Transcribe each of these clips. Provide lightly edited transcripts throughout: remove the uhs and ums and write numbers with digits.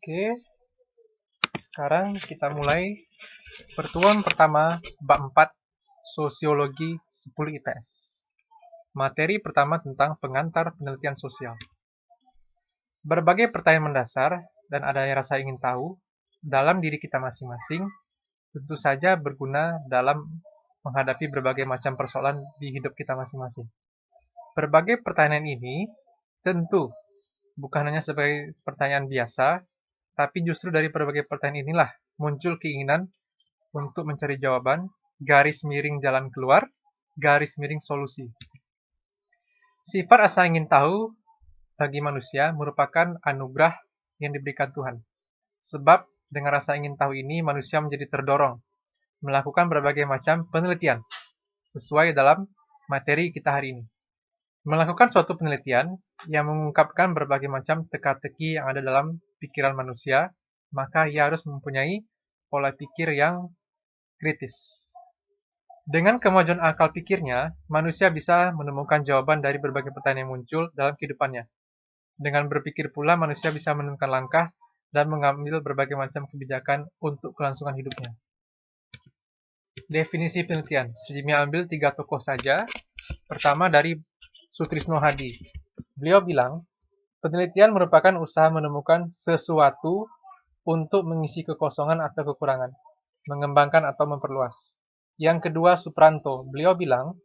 Oke, sekarang kita mulai pertemuan pertama bab 4 Sosiologi 10 IPS. Materi pertama tentang pengantar penelitian sosial. Berbagai pertanyaan mendasar dan adanya rasa ingin tahu dalam diri kita masing-masing tentu saja berguna dalam menghadapi berbagai macam persoalan di hidup kita masing-masing. Berbagai pertanyaan ini tentu bukan hanya sebagai pertanyaan biasa, tapi justru dari berbagai pertanyaan inilah muncul keinginan untuk mencari jawaban, garis miring jalan keluar, garis miring solusi. Sifat rasa ingin tahu bagi manusia merupakan anugerah yang diberikan Tuhan. Sebab dengan rasa ingin tahu ini manusia menjadi terdorong melakukan berbagai macam penelitian sesuai dalam materi kita hari ini. Melakukan suatu penelitian yang mengungkapkan berbagai macam teka-teki yang ada dalam pikiran manusia, maka ia harus mempunyai pola pikir yang kritis. Dengan kemajuan akal pikirnya, manusia bisa menemukan jawaban dari berbagai pertanyaan yang muncul dalam kehidupannya. Dengan berpikir pula, manusia bisa menemukan langkah dan mengambil berbagai macam kebijakan untuk kelangsungan hidupnya. Definisi penelitian, saya ambil 3 tokoh saja. Pertama dari Sutrisno Hadi. Beliau bilang, penelitian merupakan usaha menemukan sesuatu untuk mengisi kekosongan atau kekurangan, mengembangkan atau memperluas. Yang kedua, Supranto. Beliau bilang,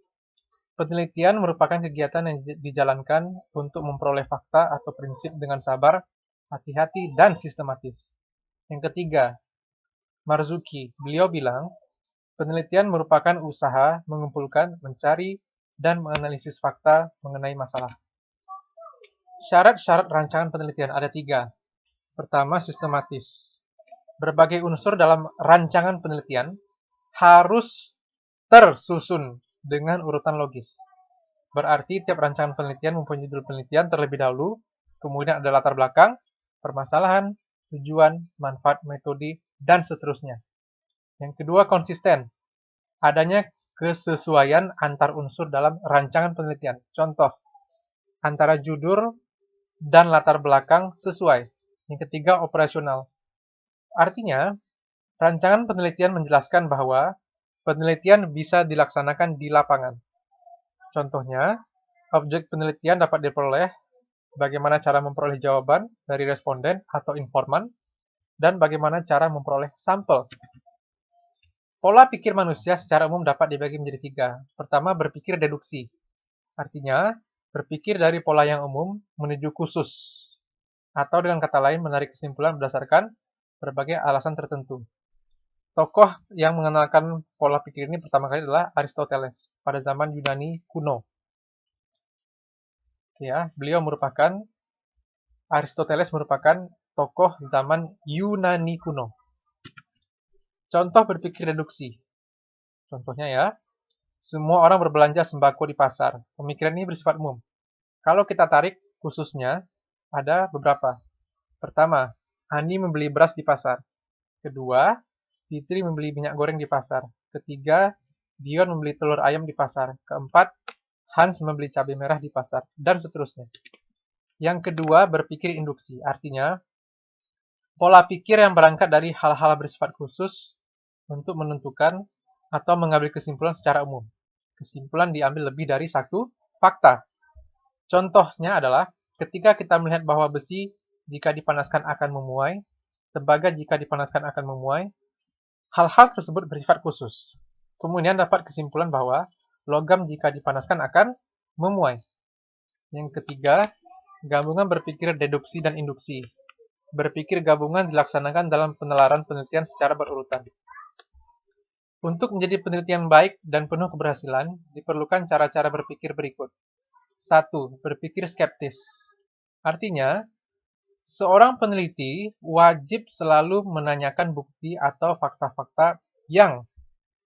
penelitian merupakan kegiatan yang dijalankan untuk memperoleh fakta atau prinsip dengan sabar, hati-hati, dan sistematis. Yang ketiga, Marzuki. Beliau bilang, penelitian merupakan usaha mengumpulkan, mencari, dan menganalisis fakta mengenai masalah. Syarat-syarat rancangan penelitian ada 3. Pertama, sistematis. Berbagai unsur dalam rancangan penelitian harus tersusun dengan urutan logis. Berarti tiap rancangan penelitian mempunyai judul penelitian terlebih dahulu, kemudian ada latar belakang, permasalahan, tujuan, manfaat, metode, dan seterusnya. Yang kedua, konsisten. Adanya kesesuaian antar unsur dalam rancangan penelitian. Contoh, antara judul dan latar belakang sesuai. Yang ketiga, operasional. Artinya, rancangan penelitian menjelaskan bahwa penelitian bisa dilaksanakan di lapangan. Contohnya, objek penelitian dapat diperoleh, bagaimana cara memperoleh jawaban dari responden atau informan, dan bagaimana cara memperoleh sampel. Pola pikir manusia secara umum dapat dibagi menjadi 3. Pertama, berpikir deduksi. Artinya, berpikir dari pola yang umum menuju khusus. Atau dengan kata lain, menarik kesimpulan berdasarkan berbagai alasan tertentu. Tokoh yang mengenalkan pola pikir ini pertama kali adalah Aristoteles pada zaman Yunani kuno. Aristoteles merupakan tokoh zaman Yunani kuno. Contoh berpikir deduksi. Contohnya ya, semua orang berbelanja sembako di pasar. Pemikiran ini bersifat umum. Kalau kita tarik khususnya, ada beberapa. Pertama, Ani membeli beras di pasar. Kedua, Fitri membeli minyak goreng di pasar. Ketiga, Dion membeli telur ayam di pasar. Keempat, Hans membeli cabai merah di pasar. Dan seterusnya. Yang kedua, berpikir induksi. Artinya, pola pikir yang berangkat dari hal-hal bersifat khusus untuk menentukan atau mengambil kesimpulan secara umum. Kesimpulan diambil lebih dari satu fakta. Contohnya adalah ketika kita melihat bahwa besi jika dipanaskan akan memuai, tembaga jika dipanaskan akan memuai, hal-hal tersebut bersifat khusus. Kemudian dapat kesimpulan bahwa logam jika dipanaskan akan memuai. Yang ketiga, gabungan berpikir deduksi dan induksi. Berpikir gabungan dilaksanakan dalam penelaran penelitian secara berurutan. Untuk menjadi penelitian baik dan penuh keberhasilan, diperlukan cara-cara berpikir berikut. 1. Berpikir skeptis. Artinya, seorang peneliti wajib selalu menanyakan bukti atau fakta-fakta yang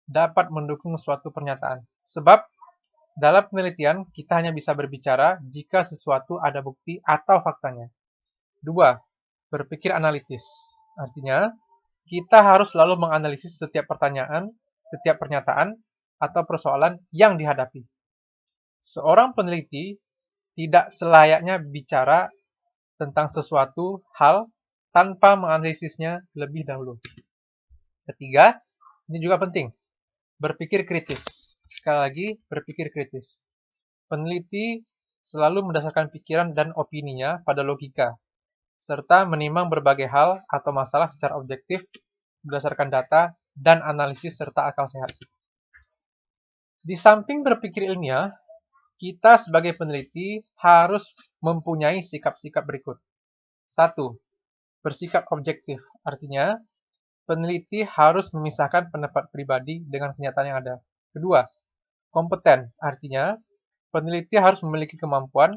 dapat mendukung suatu pernyataan. Sebab, dalam penelitian, kita hanya bisa berbicara jika sesuatu ada bukti atau faktanya. 2. Berpikir analitis. Artinya, kita harus selalu menganalisis setiap pertanyaan, setiap pernyataan, atau persoalan yang dihadapi. Seorang peneliti tidak selayaknya bicara tentang sesuatu hal tanpa menganalisisnya lebih dahulu. Ketiga, ini juga penting, berpikir kritis. Sekali lagi, berpikir kritis. Peneliti selalu mendasarkan pikiran dan opininya pada logika, serta menimbang berbagai hal atau masalah secara objektif berdasarkan data dan analisis serta akal sehat. Di samping berpikir ilmiah, kita sebagai peneliti harus mempunyai sikap-sikap berikut. 1. Bersikap objektif, artinya peneliti harus memisahkan pendapat pribadi dengan kenyataan yang ada. Kedua, kompeten, artinya peneliti harus memiliki kemampuan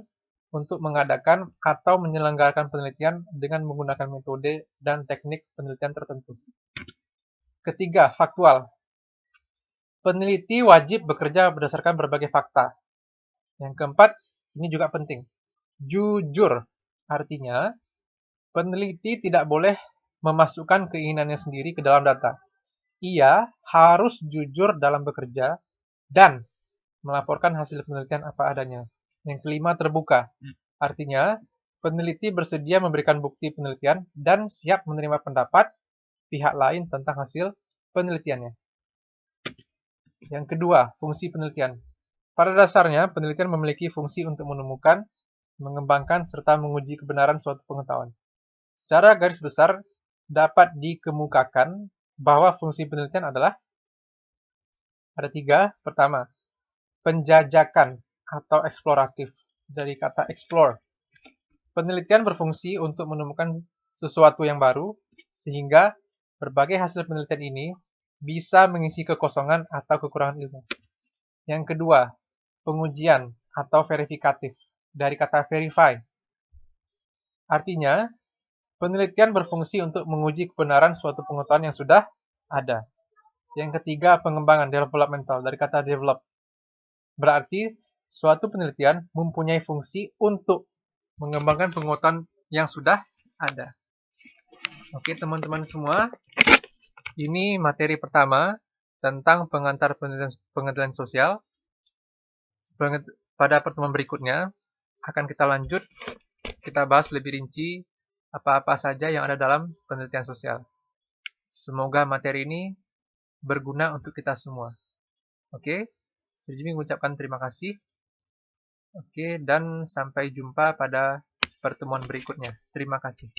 untuk mengadakan atau menyelenggarakan penelitian dengan menggunakan metode dan teknik penelitian tertentu. Ketiga, faktual. Peneliti wajib bekerja berdasarkan berbagai fakta. Yang keempat, ini juga penting. Jujur, artinya peneliti tidak boleh memasukkan keinginannya sendiri ke dalam data. Ia harus jujur dalam bekerja dan melaporkan hasil penelitian apa adanya. Yang kelima, terbuka. Artinya, peneliti bersedia memberikan bukti penelitian dan siap menerima pendapat pihak lain tentang hasil penelitiannya. Yang kedua, fungsi penelitian. Pada dasarnya, penelitian memiliki fungsi untuk menemukan, mengembangkan, serta menguji kebenaran suatu pengetahuan. Secara garis besar, dapat dikemukakan bahwa fungsi penelitian adalah ada tiga. Pertama, penjajakan atau eksploratif, dari kata explore. Penelitian berfungsi untuk menemukan sesuatu yang baru, sehingga berbagai hasil penelitian ini bisa mengisi kekosongan atau kekurangan ilmu. Yang kedua, pengujian atau verifikatif, dari kata verify. Artinya, penelitian berfungsi untuk menguji kebenaran suatu pengetahuan yang sudah ada. Yang ketiga, pengembangan, developmental, dari kata develop. Berarti, suatu penelitian mempunyai fungsi untuk mengembangkan pengetahuan yang sudah ada. Oke, teman-teman semua, ini materi pertama tentang pengantar penelitian sosial. Pada pertemuan berikutnya akan kita lanjut, kita bahas lebih rinci apa-apa saja yang ada dalam penelitian sosial. Semoga materi ini berguna untuk kita semua. Oke, Sri Jimmy mengucapkan terima kasih. Oke, dan sampai jumpa pada pertemuan berikutnya. Terima kasih.